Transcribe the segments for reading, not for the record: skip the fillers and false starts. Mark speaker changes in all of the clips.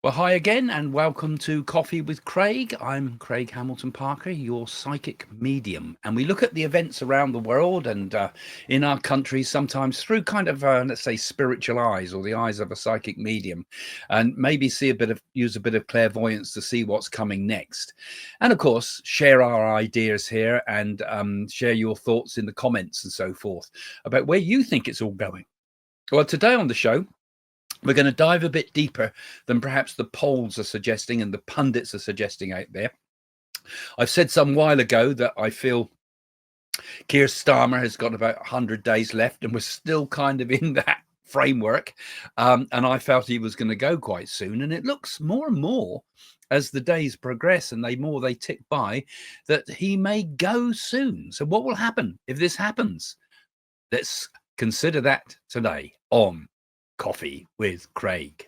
Speaker 1: Well, hi again, and welcome to Coffee with Craig. I'm Craig Hamilton Parker, your psychic medium. And we look at the events around the world and in our countries, sometimes through kind of, let's say, spiritual eyes or the eyes of a psychic medium, and maybe use a bit of clairvoyance to see what's coming next. And of course, share our ideas here and share your thoughts in the comments and so forth about where you think it's all going. Well, today on the show, we're going to dive a bit deeper than perhaps the polls are suggesting and the pundits are suggesting out there. I've said some while ago that I feel Keir Starmer has got about 100 days left, and we're still kind of in that framework. And I felt he was going to go quite soon. And it looks more and more as the days progress and they tick by that he may go soon. So what will happen if this happens? Let's consider that today on Coffee with Craig.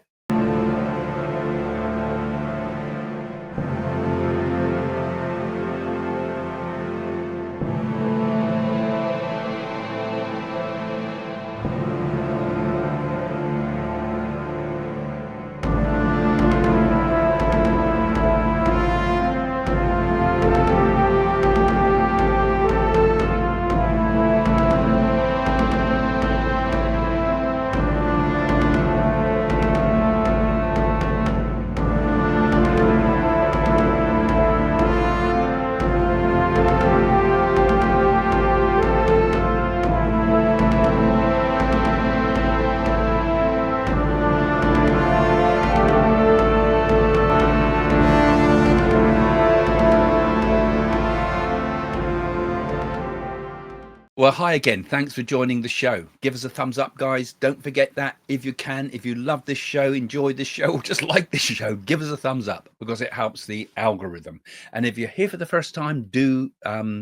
Speaker 1: Well, hi again. Thanks for joining the show. Give us a thumbs up, guys. Don't forget that if you can, if you love this show, enjoy this show, or just like this show, give us a thumbs up because it helps the algorithm. And if you're here for the first time, do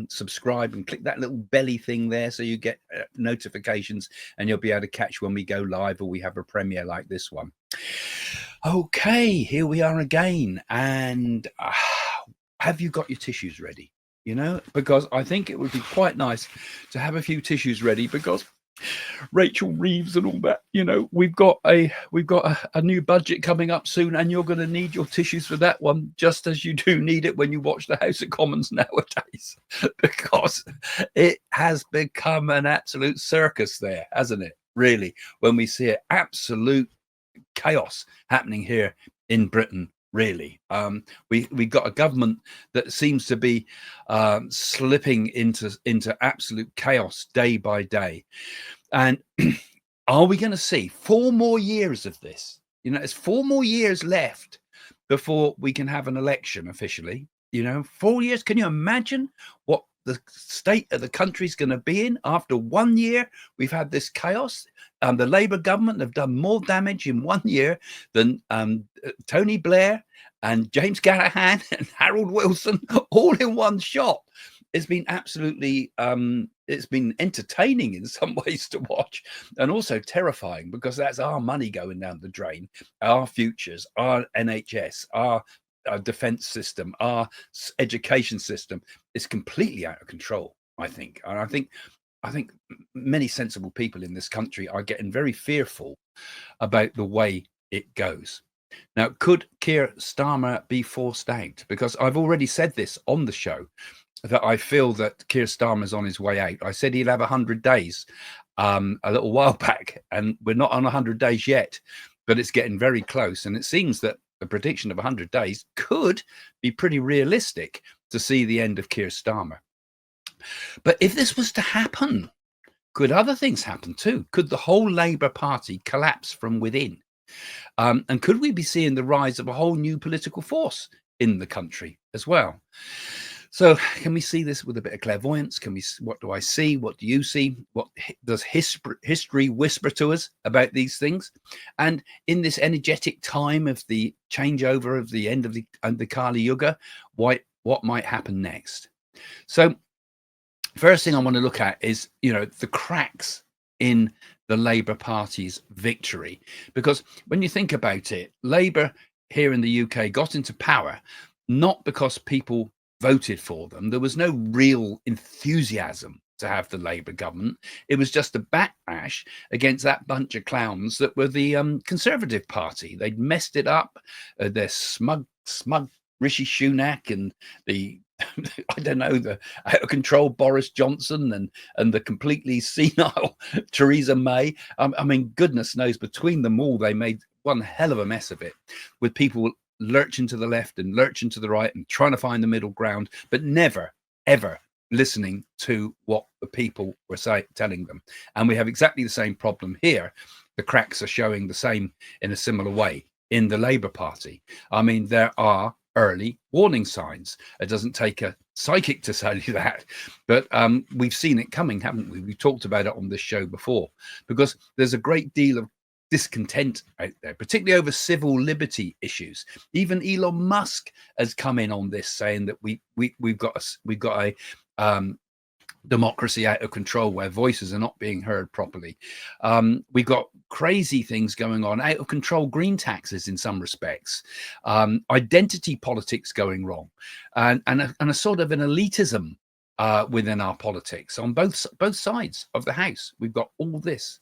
Speaker 1: subscribe and click that little belly thing there so you get notifications and you'll be able to catch when we go live or we have a premiere like this one. Okay, here we are again. And have you got your tissues ready? You know, because I think it would be quite nice to have a few tissues ready because Rachel Reeves and all that, you know, we've got a new budget coming up soon and you're going to need your tissues for that one, just as you do need it when you watch the House of Commons nowadays, because it has become an absolute circus there, hasn't it? Really, when we see absolute chaos happening here in Britain. Really, we got a government that seems to be slipping into absolute chaos day by day. And are we going to see 4 more years of this? You know, there's 4 more years left before we can have an election officially. You know, 4 years. Can you imagine what the state of the country is going to be in after 1 year? We've had this chaos. The Labour government have done more damage in 1 year than Tony Blair and James Callaghan and Harold Wilson all in one shot. It's been absolutely, it's been entertaining in some ways to watch and also terrifying because that's our money going down the drain, our futures, our NHS, our defense system, our education system is completely out of control, I think. And I think many sensible people in this country are getting very fearful about the way it goes. Now, could Kier Starmer be forced out? Because I've already said this on the show, that I feel that Keir Starmer's on his way out. I said he'll have 100 days a little while back, and we're not on 100 days yet, but it's getting very close. And it seems that the prediction of 100 days could be pretty realistic to see the end of Keir Starmer. But if this was to happen, could other things happen too? Could the whole Labour Party collapse from within? And could we be seeing the rise of a whole new political force in the country as well? So can we see this with a bit of clairvoyance? What do I see? What do you see? What does history whisper to us about these things? And in this energetic time of the changeover of the end of the Kali Yuga, what might happen next? So first thing I want to look at is, you know, the cracks in the Labour Party's victory. Because when you think about it, Labour here in the UK got into power not because people voted for them. There was no real enthusiasm to have the Labour government. It was just a backlash against that bunch of clowns that were the Conservative Party. They'd messed it up. Their smug Rishi Sunak and the I don't know, the out of control Boris Johnson and the completely senile Theresa May. I mean, goodness knows, between them all, they made one hell of a mess of it, with people lurching to the left and lurching to the right and trying to find the middle ground, but never, ever listening to what the people were telling them. And we have exactly the same problem here. The cracks are showing the same in a similar way in the Labour Party. I mean, there are early warning signs. It doesn't take a psychic to tell you that, but we've seen it coming, haven't we? We've talked about it on this show before, because there's a great deal of discontent out there, particularly over civil liberty issues. Even Elon Musk has come in on this, saying that we've got a democracy out of control where voices are not being heard properly. We've got crazy things going on, out of control green taxes in some respects, identity politics going wrong, and a sort of an elitism within our politics on both sides of the house. We've got all this,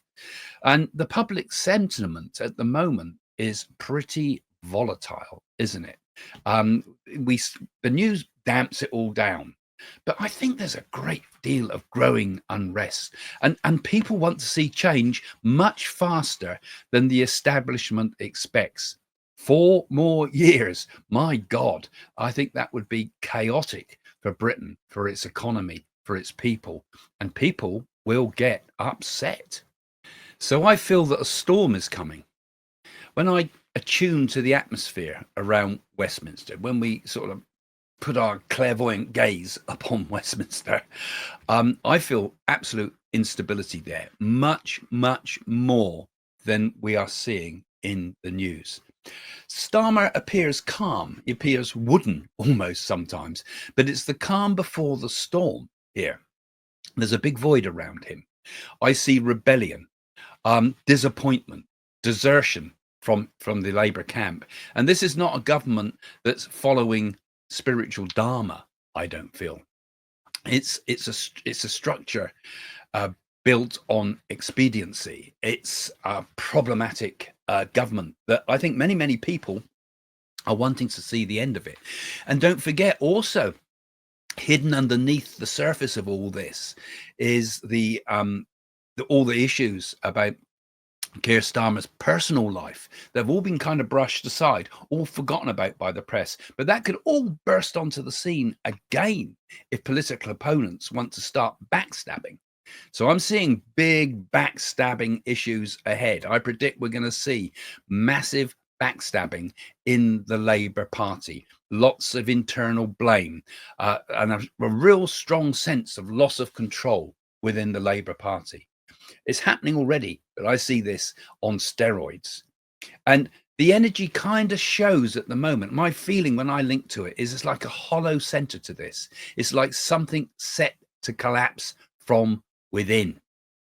Speaker 1: and the public sentiment at the moment is pretty volatile, isn't it? The news damps it all down. But I think there's a great deal of growing unrest, and people want to see change much faster than the establishment expects. 4 more years, my God, I think that would be chaotic for Britain, for its economy, for its people, and people will get upset. So I feel that a storm is coming. When I attune to the atmosphere around Westminster, when we sort of put our clairvoyant gaze upon Westminster, I feel absolute instability there, much, much more than we are seeing in the news. Starmer appears calm. He appears wooden almost sometimes, but it's the calm before the storm here. There's a big void around him. I see rebellion, disappointment, desertion from the Labour camp. And this is not a government that's following spiritual dharma. I don't feel it's a structure built on expediency. It's a problematic government that I think many people are wanting to see the end of it. And don't forget, also hidden underneath the surface of all this is all the issues about Keir Starmer's personal life. They've all been kind of brushed aside, all forgotten about by the press. But that could all burst onto the scene again if political opponents want to start backstabbing. So I'm seeing big backstabbing issues ahead. I predict we're going to see massive backstabbing in the Labour Party, lots of internal blame, and a real strong sense of loss of control within the Labour Party. It's happening already, but I see this on steroids. And the energy kind of shows at the moment. My feeling when I link to it is it's like a hollow center to this. It's like something set to collapse from within.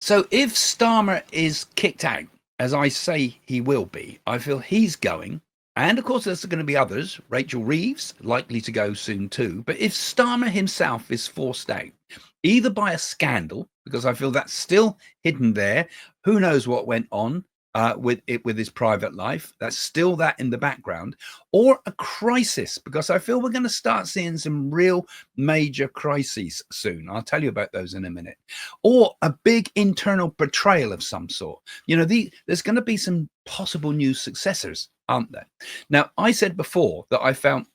Speaker 1: So if Starmer is kicked out, as I say he will be, I feel he's going. And of course, there's going to be others. Rachel Reeves, likely to go soon too. But if Starmer himself is forced out, either by a scandal, because I feel that's still hidden there, who knows what went on with his private life, that's still that in the background, or a crisis, because I feel we're going to start seeing some real major crises soon. I'll tell you about those in a minute. Or a big internal betrayal of some sort. You know, there's going to be some possible new successors, aren't there? Now, I said before that I felt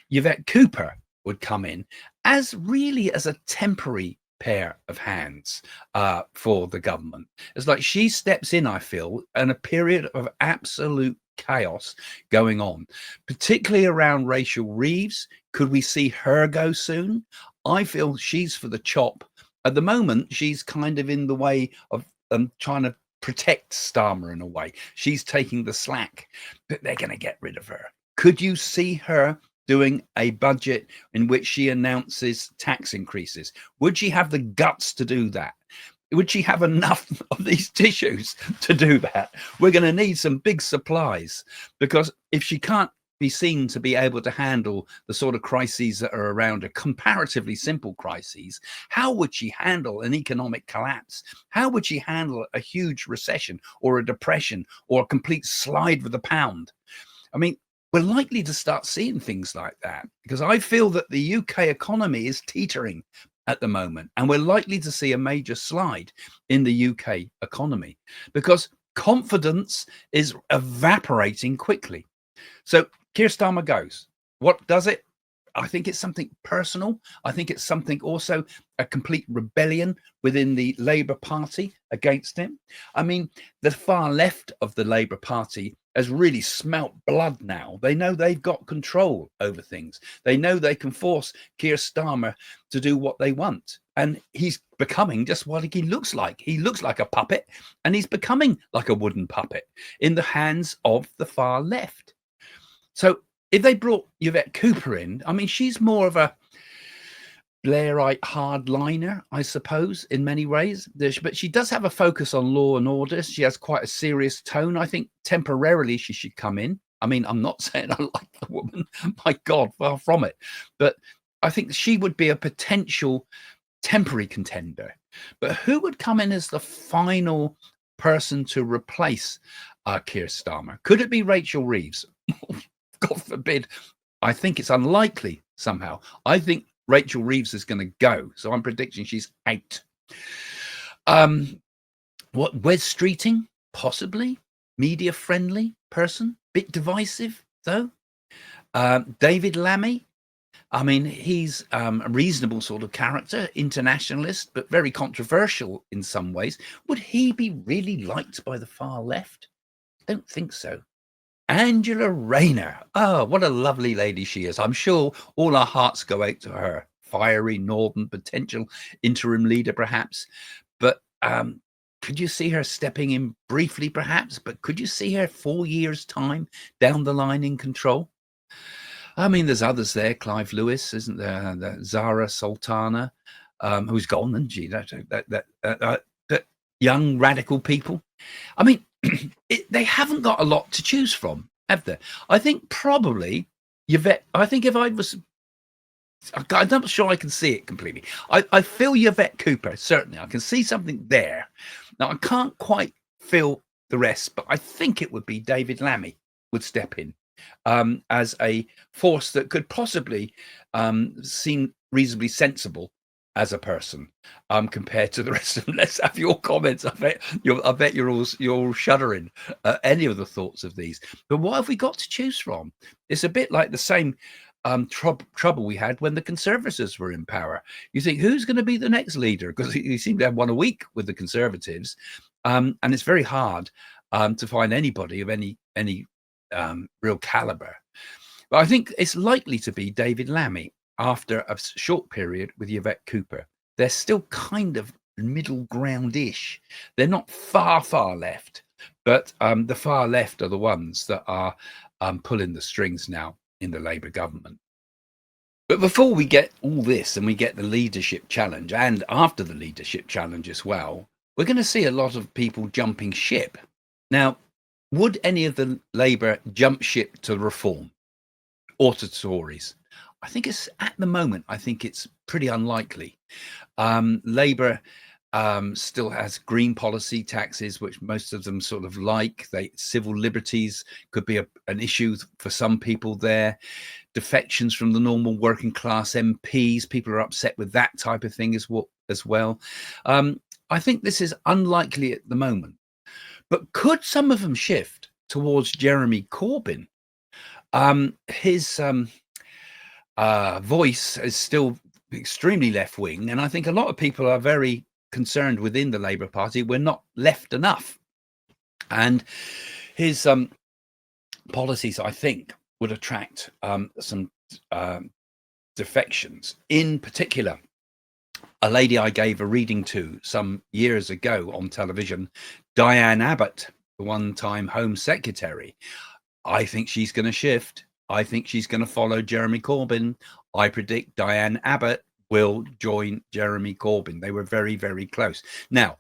Speaker 1: Yvette Cooper would come in as a temporary pair of hands for the government. It's like she steps in, I feel, in a period of absolute chaos going on, particularly around Rachel Reeves. Could we see her go soon? I feel she's for the chop. At the moment, she's kind of in the way of trying to protect Starmer in a way. She's taking the slack, but they're going to get rid of her. Could you see her doing a budget in which she announces tax increases? Would she have the guts to do that? Would she have enough of these tissues to do that? We're going to need some big supplies, because if she can't be seen to be able to handle the sort of crises that are around her, comparatively simple crises, how would she handle an economic collapse? How would she handle a huge recession or a depression or a complete slide with the pound? I mean, we're likely to start seeing things like that, because I feel that the UK economy is teetering at the moment, and we're likely to see a major slide in the UK economy because confidence is evaporating quickly. So Keir Starmer goes. What does it? I think it's something personal. I think it's something also a complete rebellion within the Labour Party against him. I mean, the far left of the Labour Party has really smelt blood now. They know they've got control over things. They know they can force Keir Starmer to do what they want. And he's becoming just what he looks like. He looks like a puppet, and he's becoming like a wooden puppet in the hands of the far left. So if they brought Yvette Cooper in, I mean, she's more of a Blairite hardliner, I suppose, in many ways. But she does have a focus on law and order. She has quite a serious tone. I think temporarily she should come in. I mean, I'm not saying I like the woman. My God, far from it. But I think she would be a potential temporary contender. But who would come in as the final person to replace Keir Starmer? Could it be Rachel Reeves? God forbid. I think it's unlikely somehow. I think Rachel Reeves is going to go. So I'm predicting she's out. What, Wes Streeting? Possibly. Media friendly person. Bit divisive though. David Lammy. I mean, he's a reasonable sort of character, internationalist, but very controversial in some ways. Would he be really liked by the far left? I don't think so. Angela Rayner. Oh, what a lovely lady she is. I'm sure all our hearts go out to her. Fiery northern potential interim leader, perhaps. But could you see her stepping in briefly, perhaps? But could you see her 4 years' time down the line in control? I mean, there's others there. Clive Lewis, isn't there? The Zara Sultana, who's gone, isn't she? That young radical people. I mean, they haven't got a lot to choose from, have they? I think probably Yvette. I think if I was, I'm not sure I can see it completely. I feel Yvette Cooper, certainly. I can see something there. Now, I can't quite feel the rest, but I think it would be David Lammy would step in as a force that could possibly seem reasonably sensible as a person compared to the rest of them. Let's have your comments. I bet you're all shuddering at any of the thoughts of these. But what have we got to choose from? It's a bit like the same trouble we had when the Conservatives were in power. You think, who's going to be the next leader? Because you seem to have one a week with the Conservatives, and it's very hard to find anybody of any real caliber. But I think it's likely to be David Lammy after a short period with Yvette Cooper. They're still kind of middle ground-ish. They're not far left, but the far left are the ones that are pulling the strings now in the Labour government. But before we get all this and we get the leadership challenge, and after the leadership challenge as well, we're going to see a lot of people jumping ship. Now, would any of the Labour jump ship to reform or to Tories? I think it's at the moment, I think it's pretty unlikely. Labour still has green policy taxes, which most of them sort of like. Civil liberties could be an issue for some people there. Defections from the normal working class MPs, people are upset with that type of thing as well. I think this is unlikely at the moment. But could some of them shift towards Jeremy Corbyn? His voice is still extremely left-wing, and I think a lot of people are very concerned within the Labour Party we're not left enough. And his policies, I think, would attract some defections. In particular, a lady I gave a reading to some years ago on television, Diane Abbott, the one-time Home Secretary. I think she's going to shift. I think she's going to follow Jeremy Corbyn. I predict Diane Abbott will join Jeremy Corbyn. They were very, very close. Now,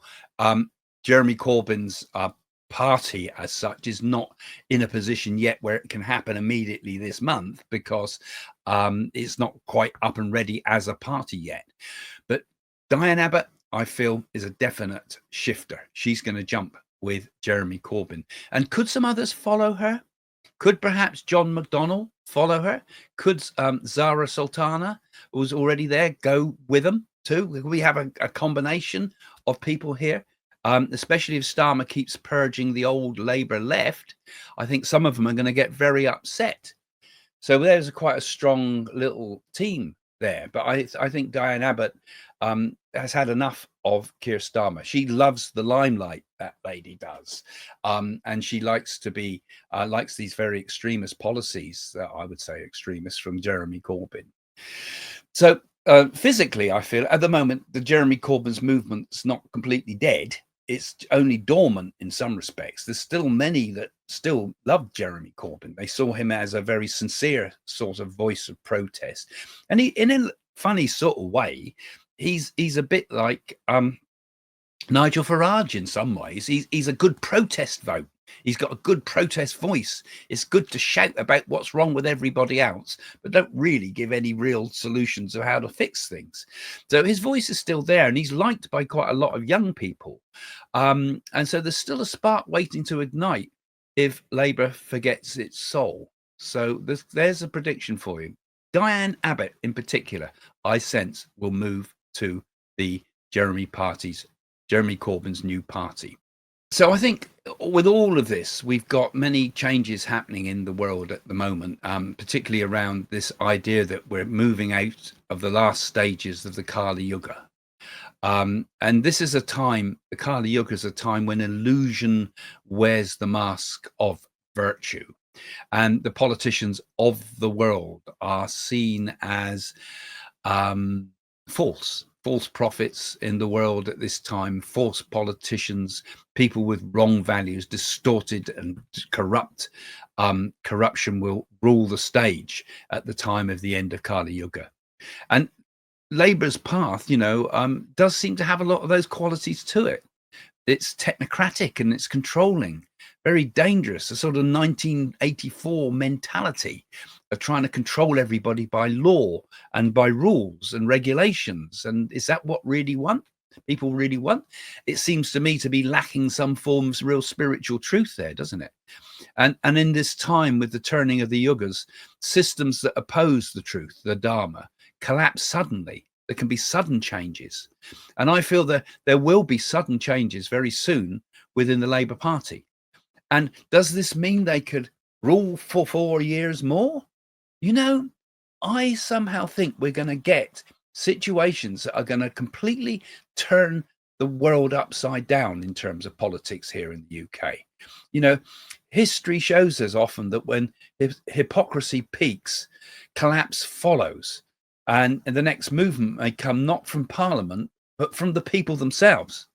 Speaker 1: Jeremy Corbyn's party as such is not in a position yet where it can happen immediately this month, because it's not quite up and ready as a party yet. But Diane Abbott, I feel, is a definite shifter. She's going to jump with Jeremy Corbyn. And could some others follow her? Could perhaps John McDonnell follow her? Could Zara Sultana, who's already there, go with them too? We have a combination of people here, especially if Starmer keeps purging the old Labour left. I think some of them are going to get very upset. So there's quite a strong little team there. But I think Diane Abbott has had enough of Keir Starmer. She loves the limelight, that lady does. And she likes to be, likes these very extremist policies, I would say extremist, from Jeremy Corbyn. So physically, I feel at the moment, the Jeremy Corbyn's movement's not completely dead. It's only dormant in some respects. There's still many that still love Jeremy Corbyn. They saw him as a very sincere sort of voice of protest. And he, in a funny sort of way, he's a bit like Nigel Farage in some ways. He's a good protest vote. He's got a good protest voice. It's good to shout about what's wrong with everybody else, but don't really give any real solutions of how to fix things. So his voice is still there, and he's liked by quite a lot of young people. And so there's still a spark waiting to ignite if Labour forgets its soul. So there's a prediction for you. Diane Abbott in particular, I sense, will move to the Jeremy Corbyn's new party. So I think with all of this, we've got many changes happening in the world at the moment, particularly around this idea that we're moving out of the last stages of the Kali Yuga. And this is a time, the Kali Yuga is a time when illusion wears the mask of virtue. And the politicians of the world are seen as false prophets in the world at this time, false politicians, people with wrong values, distorted and corrupt. Corruption will rule the stage at the time of the end of Kali Yuga. And Labour's path, does seem to have a lot of those qualities to it. It's technocratic and it's controlling, very dangerous, a sort of 1984 mentality of trying to control everybody by law and by rules and regulations. And is that what people really want? It seems to me to be lacking some form of real spiritual truth there, doesn't it? And in this time with the turning of the yugas, systems that oppose the truth, the Dharma, collapse suddenly. There can be sudden changes. And I feel that there will be sudden changes very soon within the Labour Party. And does this mean they could rule for 4 years more? I somehow think we're going to get situations that are going to completely turn the world upside down in terms of politics here in the UK. History shows us often that when hypocrisy peaks, collapse follows. And the next movement may come not from Parliament, but from the people themselves.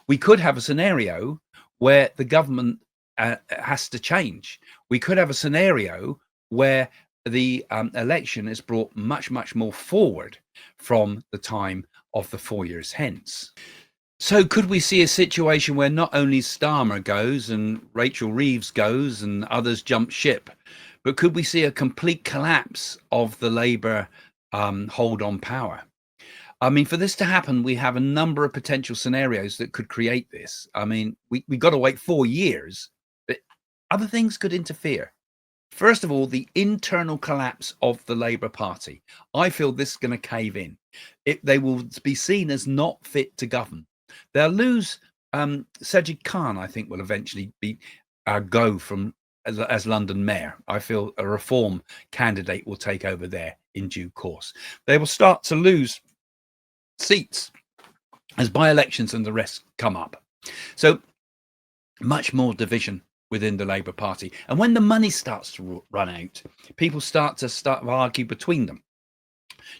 Speaker 1: We could have a scenario where the government has to change. We could have a scenario where the election is brought much, much more forward from the time of the 4 years hence. So could we see a situation where not only Starmer goes and Rachel Reeves goes and others jump ship, but could we see a complete collapse of the Labour hold on power? I mean, for this to happen, we have a number of potential scenarios that could create this. I mean, we got to wait 4 years, but other things could interfere. First of all, the internal collapse of the Labour Party. I feel this is going to cave in. They will be seen as not fit to govern. They'll lose Sajid Khan, I think, will eventually be go from as London mayor. I feel a reform candidate will take over there in due course. They will start to lose seats as by-elections and the rest come up. So much more division within the Labour Party. And when the money starts to run out, people start to argue between them.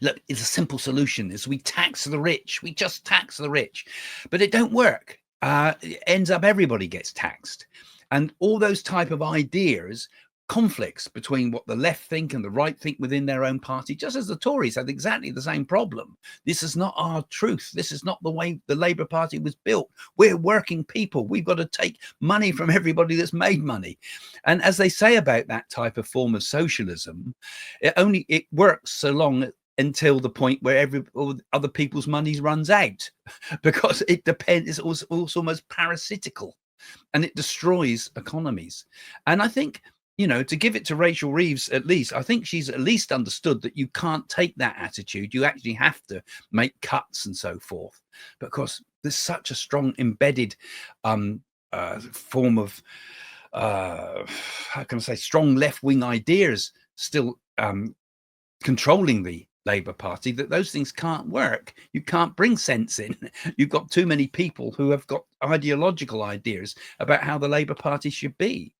Speaker 1: Look, it's a simple solution is we tax the rich. We just tax the rich. But it don't work. It ends up everybody gets taxed. And all those type of ideas conflicts between what the left think and the right think within their own party, just as the Tories had exactly the same problem. This is not our truth. This is not the way the Labour Party was built. We're working people. We've got to take money from everybody that's made money. And as they say about that type of form of socialism, it works so long until the point where all other people's money runs out, because it depends. It's also almost parasitical, and it destroys economies. And I think, to give it to Rachel Reeves, at least, I think she's at least understood that you can't take that attitude. You actually have to make cuts and so forth, because there's such a strong embedded form of, how can I say, strong left-wing ideas still controlling the Labour Party, that those things can't work. You can't bring sense in. You've got too many people who have got ideological ideas about how the Labour Party should be.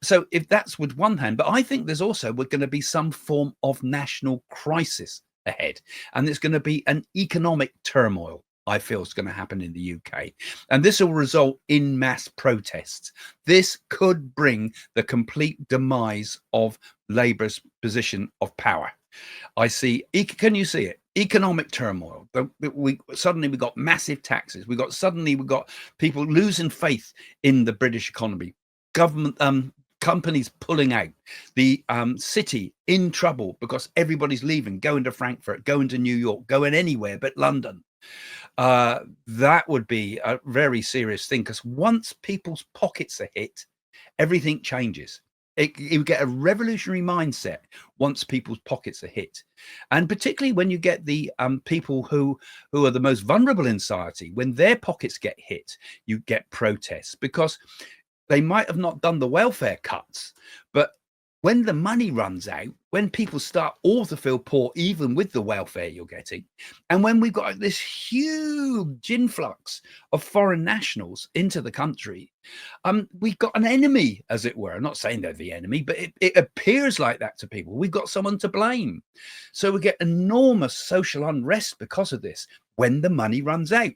Speaker 1: So if that's with one hand, but I think there's also going to be some form of national crisis ahead, and there's going to be an economic turmoil, I feel, is going to happen in the UK, and this will result in mass protests. This could bring the complete demise of Labour's position of power. I see. Can you see it? Economic turmoil. We got massive taxes. We got people losing faith in the British economy. Government companies pulling out. The city in trouble because everybody's leaving, going to Frankfurt, going to New York, going anywhere but London. That would be a very serious thing, because once people's pockets are hit, everything changes. You get a revolutionary mindset once people's pockets are hit, and particularly when you get the people who are the most vulnerable in society, when their pockets get hit, you get protests, because they might have not done the welfare cuts, but when the money runs out, when people start all to feel poor, even with the welfare you're getting, and when we've got this huge influx of foreign nationals into the country, we've got an enemy, as it were. I'm not saying they're the enemy, but it appears like that to people. We've got someone to blame. So we get enormous social unrest because of this when the money runs out.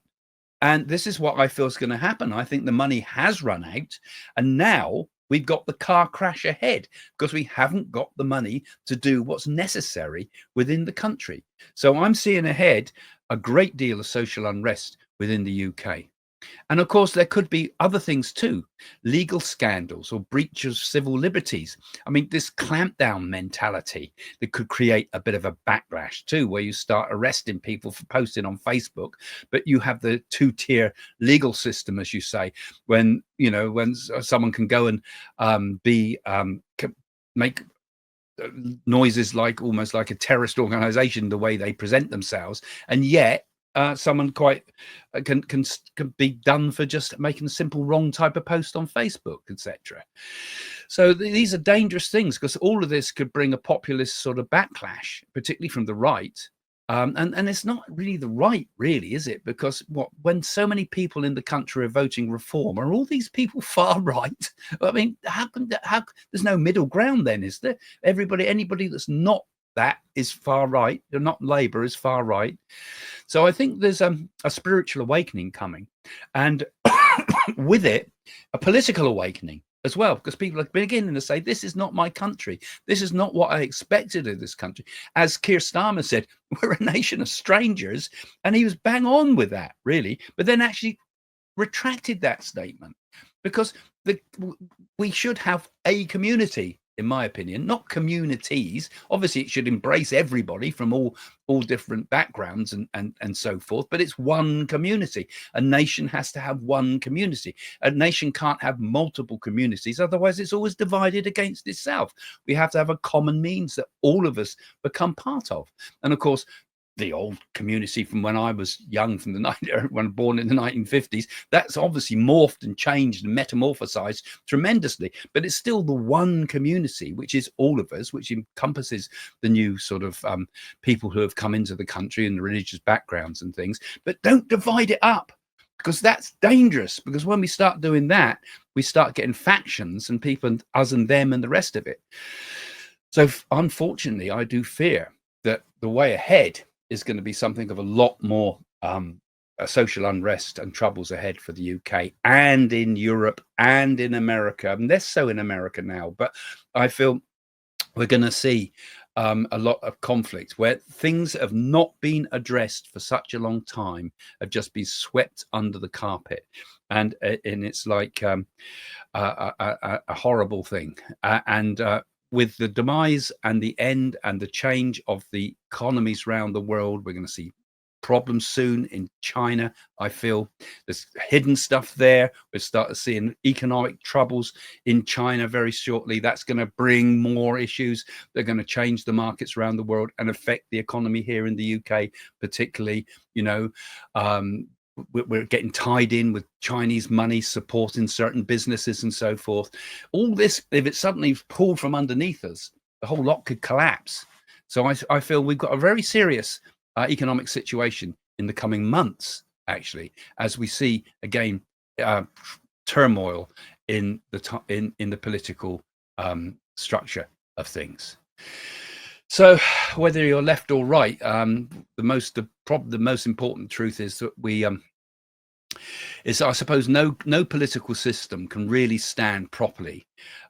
Speaker 1: And this is what I feel is going to happen. I think the money has run out, and now we've got the car crash ahead because we haven't got the money to do what's necessary within the country. So I'm seeing ahead a great deal of social unrest within the UK. And of course, there could be other things too, legal scandals or breach of civil liberties. I mean, this clampdown mentality that could create a bit of a backlash too, where you start arresting people for posting on Facebook, but you have the two-tier legal system, as you say, when someone can go and make noises like almost like a terrorist organization, the way they present themselves, and yet someone quite can be done for just making a simple wrong type of post on Facebook, etc. So these are dangerous things, because all of this could bring a populist sort of backlash, particularly from the right. And it's not really the right, really, is it? Because when so many people in the country are voting reform, are all these people far right? I mean, how there's no middle ground then, is there? Anybody that's not that is far right. They're not Labour, is far right. So I think there's a spiritual awakening coming, and with it, a political awakening as well, because people are beginning to say, this is not my country. This is not what I expected of this country. As Keir Starmer said, we're a nation of strangers. And he was bang on with that, really, but then actually retracted that statement, because we should have a community, in my opinion, not communities. Obviously, it should embrace everybody from all different backgrounds and so forth, but it's one community. A nation has to have one community. A nation can't have multiple communities, otherwise it's always divided against itself. We have to have a common means that all of us become part of. And of course, the old community from when I was young, from when born in the 1950s, that's obviously morphed and changed and metamorphosized tremendously, but it's still the one community, which is all of us, which encompasses the new sort of people who have come into the country and the religious backgrounds and things. But don't divide it up, because that's dangerous, because when we start doing that, we start getting factions and people, us and them and the rest of it. So unfortunately, I do fear that the way ahead is going to be something of a lot more social unrest and troubles ahead for the UK and in Europe and in America, and less so in America now. But I feel we're going to see a lot of conflict where things have not been addressed for such a long time, have just been swept under the carpet, and it's like a horrible thing. With the demise and the end and the change of the economies around the world, we're going to see problems soon in China. I feel there's hidden stuff there. We're starting seeing economic troubles in China very shortly. That's going to bring more issues. They're going to change the markets around the world and affect the economy here in the UK, particularly. We're getting tied in with Chinese money supporting certain businesses and so forth. All this, if it's suddenly pulled from underneath us, the whole lot could collapse. So I feel we've got a very serious economic situation in the coming months, actually, as we see again turmoil in the political structure of things. So whether you're left or right, the most important truth is that I suppose no political system can really stand properly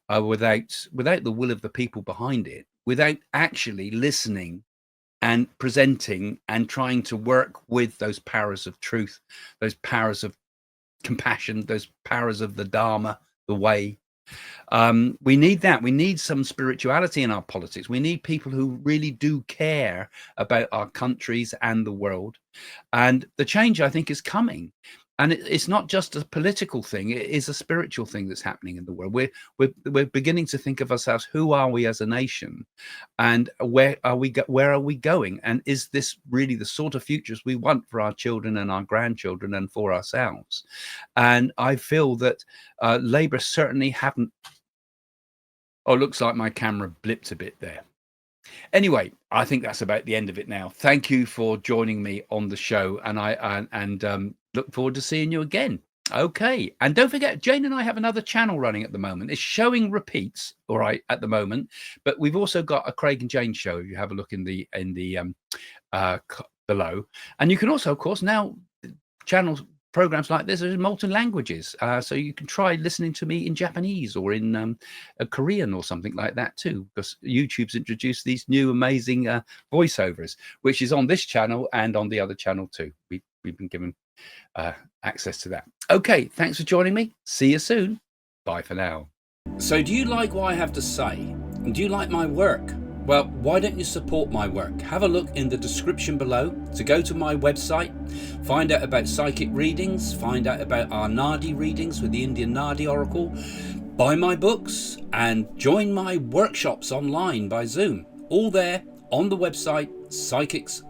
Speaker 1: without the will of the people behind it, without actually listening and presenting and trying to work with those powers of truth, those powers of compassion, those powers of the Dharma, the way. We need that. We need some spirituality in our politics. We need people who really do care about our countries and the world. And the change, I think, is coming. And it's not just a political thing; it is a spiritual thing that's happening in the world. We're beginning to think of ourselves: who are we as a nation, and where are we going? And is this really the sort of futures we want for our children and our grandchildren and for ourselves? And I feel that Labour certainly haven't. Oh, looks like my camera blipped a bit there. Anyway, I think that's about the end of it now. Thank you for joining me on the show, and I look forward to seeing you again. Okay, and don't forget, Jane and I have another channel running at the moment. It's showing repeats, all right, at the moment, but we've also got a Craig and Jane show. You have a look in the below, and you can also, of course, now channels. Programs like this are in multi languages, so you can try listening to me in Japanese or in Korean or something like that too, because YouTube's introduced these new amazing voiceovers, which is on this channel and on the other channel too. We've been given access to that. Okay, thanks for joining me. See you soon. Bye for now. So do you like what I have to say? And do you like my work? Well, why don't you support my work? Have a look in the description below to go to my website, find out about psychic readings, find out about our NAADI readings with the Indian NAADI Oracle, buy my books and join my workshops online by Zoom. All there on the website psychics.co.uk.